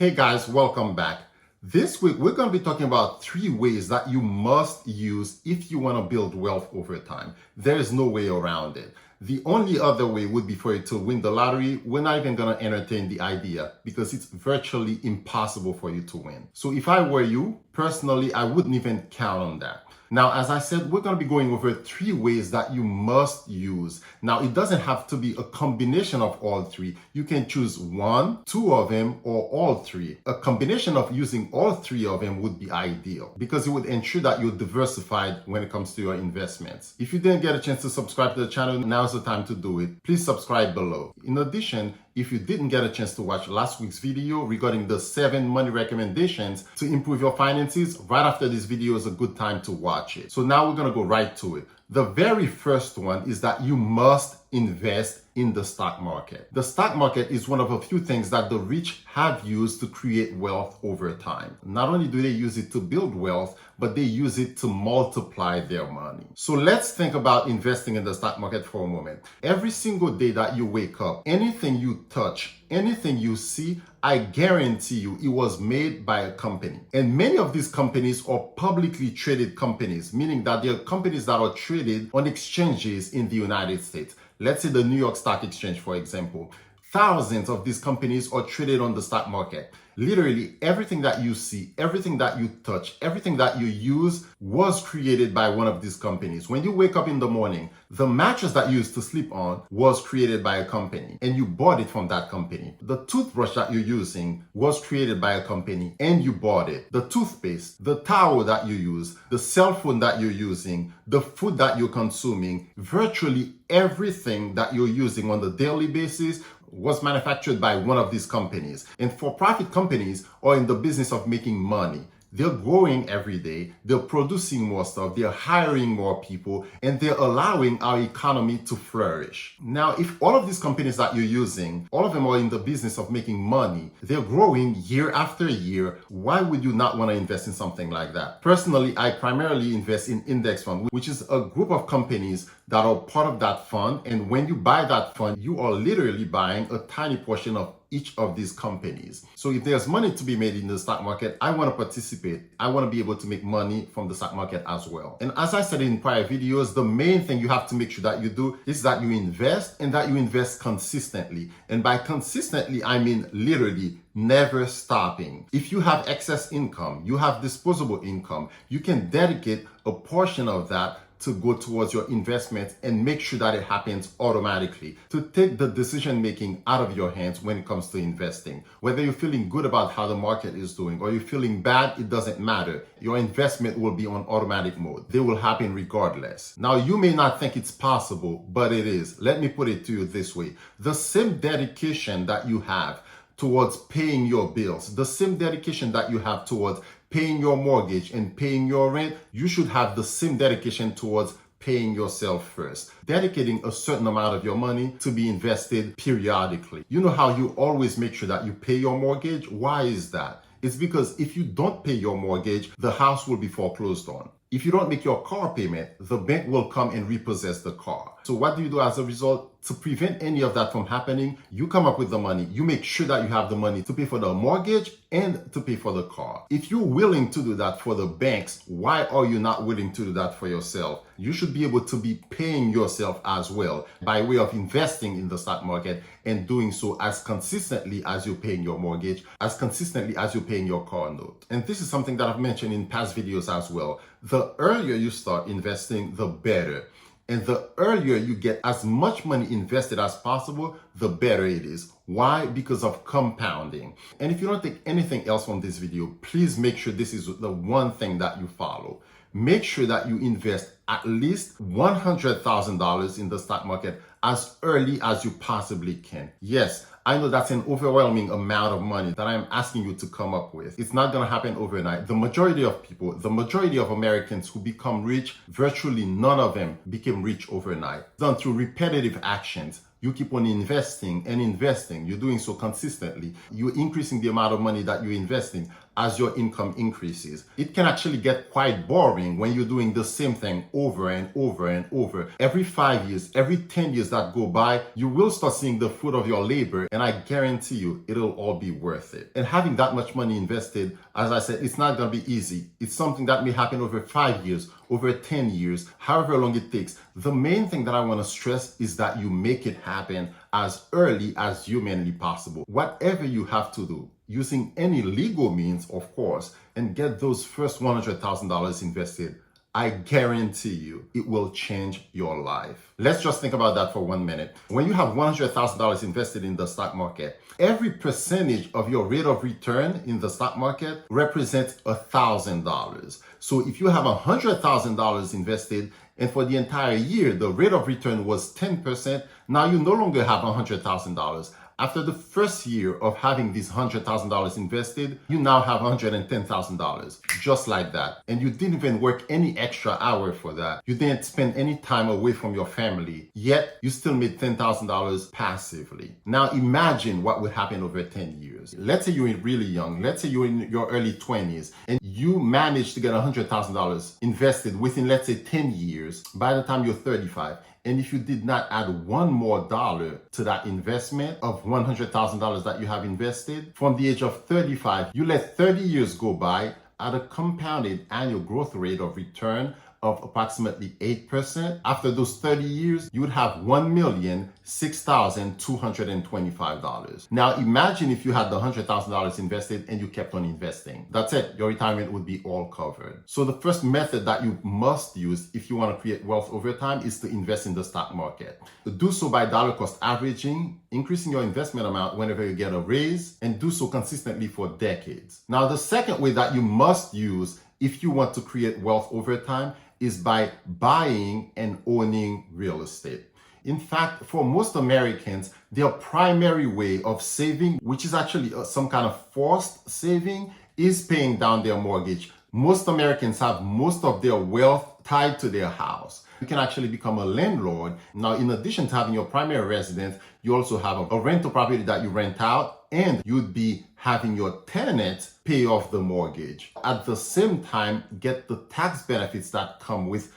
Hey guys, welcome back. This week, we're going to be talking about 3 ways that you must use if you want to build wealth over time. There's no way around it. The only other way would be for you to win the lottery. We're not even going to entertain the idea because it's virtually impossible for you to win. So if I were you, personally, I wouldn't even count on that. Now, as I said, we're going to be going over 3 ways that you must use. Now, it doesn't have to be a combination of all 3. You can choose 1, 2 of them, or all 3. A combination of using all 3 of them would be ideal because it would ensure that you're diversified when it comes to your investments. If you didn't get a chance to subscribe to the channel, now's the time to do it. Please subscribe below. In addition, if you didn't get a chance to watch last week's video regarding the 7 money recommendations to improve your finances, right after this video is a good time to watch it. So now we're going to go right to it. The very first one is that you must invest in the stock market. The stock market is one of a few things that the rich have used to create wealth over time. Not only do they use it to build wealth, but they use it to multiply their money. So let's think about investing in the stock market for a moment. Every single day that you wake up, anything you touch, anything you see, I guarantee you it was made by a company. And many of these companies are publicly traded companies, meaning that they are companies that are traded on exchanges in the United States. Let's say the New York Stock Exchange, for example. Thousands of these companies are traded on the stock market. Literally everything that you see, everything that you touch, everything that you use was created by one of these companies. When you wake up in the morning, the mattress that you used to sleep on was created by a company and you bought it from that company. The toothbrush that you're using was created by a company and you bought it. The toothpaste, the towel that you use, the cell phone that you're using, the food that you're consuming, virtually everything that you're using on the daily basis was manufactured by one of these companies. And for-profit companies are in the business of making money. They're growing every day, they're producing more stuff, they're hiring more people, and they're allowing our economy to flourish. Now, if all of these companies that you're using, all of them are in the business of making money, they're growing year after year, why would you not want to invest in something like that? Personally, I primarily invest in index fund, which is a group of companies that are part of that fund. And when you buy that fund, you are literally buying a tiny portion of each of these companies. So if there's money to be made in the stock market, I want to participate. I want to be able to make money from the stock market as well. And as I said in prior videos, the main thing you have to make sure that you do is that you invest and that you invest consistently. And by consistently, I mean literally never stopping. If you have excess income, you have disposable income, you can dedicate a portion of that to go towards your investments and make sure that it happens automatically, to take the decision making out of your hands when it comes to investing. Whether you're feeling good about how the market is doing or you're feeling bad, it doesn't matter. Your investment will be on automatic mode. They will happen regardless. Now, you may not think it's possible, but it is. Let me put it to you this way. The same dedication that you have towards paying your bills, the same dedication that you have towards paying your mortgage and paying your rent, you should have the same dedication towards paying yourself first. Dedicating a certain amount of your money to be invested periodically. You know how you always make sure that you pay your mortgage? Why is that? It's because if you don't pay your mortgage, the house will be foreclosed on. If you don't make your car payment, the bank will come and repossess the car. So what do you do as a result? To prevent any of that from happening, you come up with the money. You make sure that you have the money to pay for the mortgage and to pay for the car. If you're willing to do that for the banks, why are you not willing to do that for yourself? You should be able to be paying yourself as well by way of investing in the stock market and doing so as consistently as you're paying your mortgage, as consistently as you're paying your car note. And this is something that I've mentioned in past videos as well. The earlier you start investing, the better. And the earlier you get as much money invested as possible, the better it is. Why? Because of compounding. And if you don't take anything else from this video, please make sure this is the one thing that you follow. Make sure that you invest at least $100,000 in the stock market as early as you possibly can. Yes, I know that's an overwhelming amount of money that I'm asking you to come up with. It's not going to happen overnight. The majority of people, the majority of Americans who become rich, virtually none of them became rich overnight. It's done through repetitive actions. You keep on investing and investing. You're doing so consistently. You're increasing the amount of money that you're investing. as your income increases. It can actually get quite boring when you're doing the same thing over and over and over. Every 5 years, every 10 years that go by, you will start seeing the fruit of your labor, and I guarantee you it'll all be worth it. And having that much money invested, as I said, it's not going to be easy. It's something that may happen over 5 years, over 10 years, however long it takes. The main thing that I want to stress is that you make it happen as early as humanly possible. Whatever you have to do, using any legal means, of course, and get those first $100,000 invested, I guarantee you it will change your life. Let's just think about that for 1 minute. When you have $100,000 invested in the stock market, every percentage of your rate of return in the stock market represents $1,000. So if you have $100,000 invested and for the entire year the rate of return was 10%, now you no longer have $100,000. After the first year of having these $100,000 invested, you now have $110,000, just like that. And you didn't even work any extra hour for that. You didn't spend any time away from your family, yet you still made $10,000 passively. Now imagine what would happen over 10 years. Let's say you're really young. Let's say you're in your early 20s and you managed to get $100,000 invested within, let's say, 10 years by the time you're 35. And if you did not add one more dollar to that investment of $100,000 that you have invested, from the age of 35, you let 30 years go by at a compounded annual growth rate of return of approximately 8%. After those 30 years, you would have $1,006,225. Now imagine if you had the $100,000 invested and you kept on investing. That's it. Your retirement would be all covered. So the first method that you must use if you want to create wealth over time is to invest in the stock market. Do so by dollar cost averaging, increasing your investment amount whenever you get a raise, and do so consistently for decades. Now the second way that you must use if you want to create wealth over time is by buying and owning real estate. In fact, for most Americans, their primary way of saving, which is actually some kind of forced saving, is paying down their mortgage. Most Americans have most of their wealth tied to their house. You can actually become a landlord. Now, in addition to having your primary residence, you also have a rental property that you rent out, and you'd be having your tenants pay off the mortgage. At the same time, get the tax benefits that come with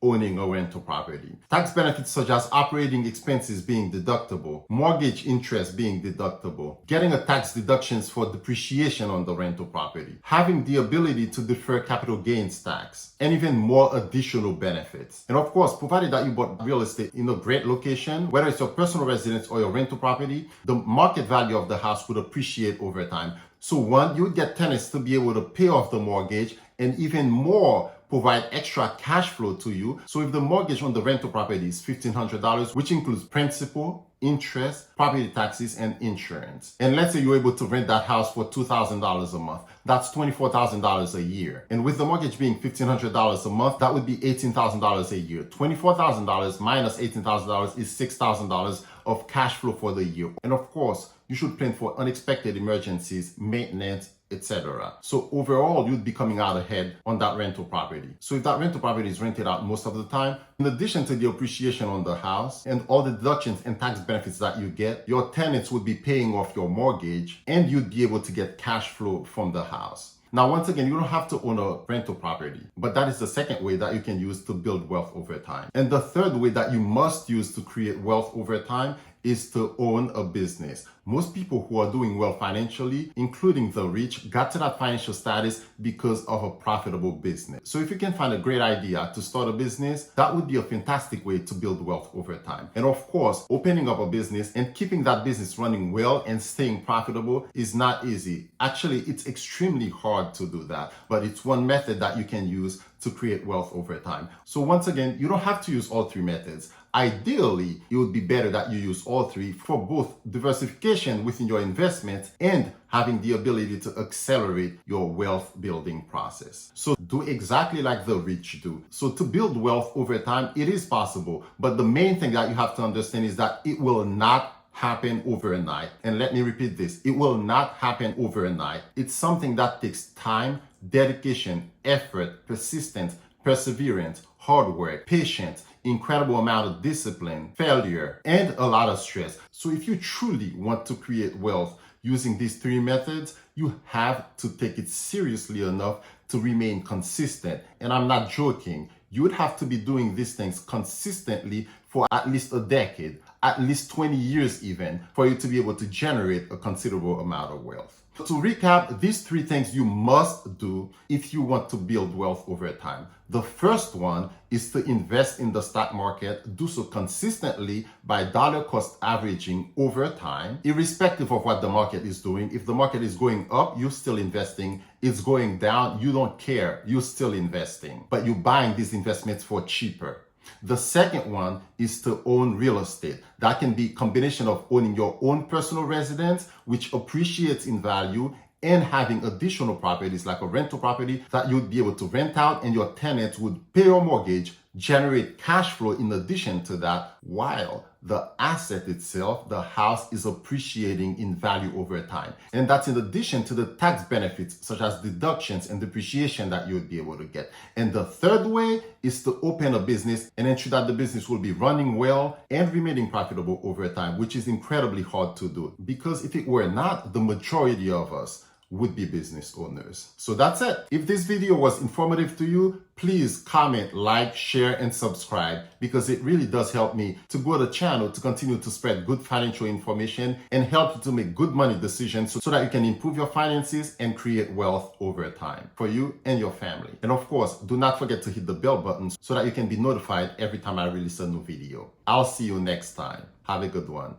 owning a rental property. Tax benefits such as operating expenses being deductible, mortgage interest being deductible, getting a tax deductions for depreciation on the rental property, having the ability to defer capital gains tax, and even more additional benefits. And of course, provided that you bought real estate in a great location, whether it's your personal residence or your rental property, the market value of the house would appreciate over time. So one, you would get tenants to be able to pay off the mortgage, and even more, provide extra cash flow to you. So if the mortgage on the rental property is $1,500, which includes principal, interest, property taxes, and insurance. And let's say you're able to rent that house for $2,000 a month. That's $24,000 a year. And with the mortgage being $1,500 a month, that would be $18,000 a year. $24,000 minus $18,000 is $6,000 of cash flow for the year. And of course, you should plan for unexpected emergencies, maintenance, etc. So overall, you'd be coming out ahead on that rental property. So if that rental property is rented out most of the time, in addition to the appreciation on the house and all the deductions and tax benefits that you get, your tenants would be paying off your mortgage, and you'd be able to get cash flow from the house. Now, once again, you don't have to own a rental property, but that is the second way that you can use to build wealth over time. And the third way that you must use to create wealth over time is to own a business. Most people who are doing well financially, including the rich, got to that financial status because of a profitable business. So if you can find a great idea to start a business, that would be a fantastic way to build wealth over time. And of course, opening up a business and keeping that business running well and staying profitable is not easy. Actually, it's extremely hard to do that, but it's one method that you can use to create wealth over time. So once again, you don't have to use all three methods. Ideally, it would be better that you use all three for both diversification within your investments and having the ability to accelerate your wealth building process. So do exactly like the rich do. So to build wealth over time, it is possible, but the main thing that you have to understand is that it will not happen overnight. And let me repeat this, it will not happen overnight. It's something that takes time, dedication, effort, persistence, perseverance, hard work, patience, incredible amount of discipline, failure, and a lot of stress. So if you truly want to create wealth using these three methods, you have to take it seriously enough to remain consistent. And I'm not joking. You would have to be doing these things consistently for at least a decade, at least 20 years even, for you to be able to generate a considerable amount of wealth. To recap, these 3 things you must do if you want to build wealth over time. The first one is to invest in the stock market. Do so consistently by dollar cost averaging over time, irrespective of what the market is doing. If the market is going up, you're still investing. It's going down, you don't care. You're still investing, but you're buying these investments for cheaper. The second one is to own real estate. That can be a combination of owning your own personal residence, which appreciates in value, and having additional properties like a rental property that you'd be able to rent out and your tenants would pay your mortgage, generate cash flow in addition to that, while the asset itself, the house, is appreciating in value over time. And that's in addition to the tax benefits such as deductions and depreciation that you would be able to get. And the third way is to open a business and ensure that the business will be running well and remaining profitable over time, which is incredibly hard to do. Because if it were not, the majority of us would be business owners. So that's it. If this video was informative to you, please comment, like, share, and subscribe, because it really does help me to grow the channel to continue to spread good financial information and help you to make good money decisions so that you can improve your finances and create wealth over time for you and your family. And of course, do not forget to hit the bell button so that you can be notified every time I release a new video. I'll see you next time. Have a good one.